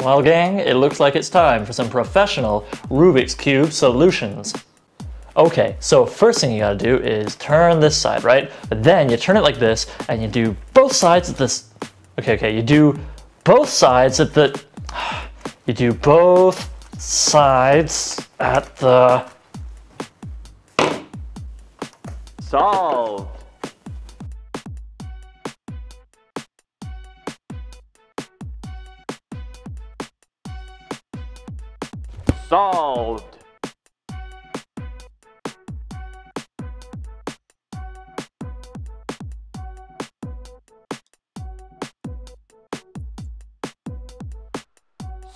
Well, gang, it looks like it's time for some professional Rubik's Cube solutions. Okay, so first thing you gotta do is turn this side, right? But then you turn it like this, and you do both sides at this. Okay, you do both sides at the. You do both sides at the. Solved. Solved.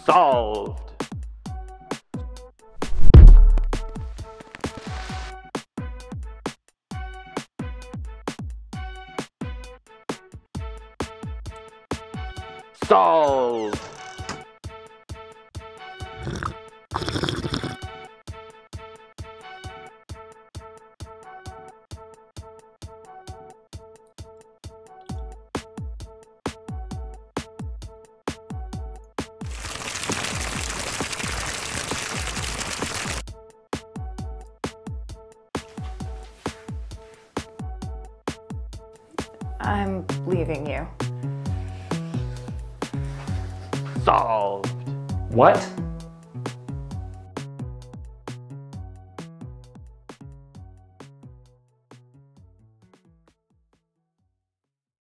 Solved. Solved. I'm leaving you. Solved. What?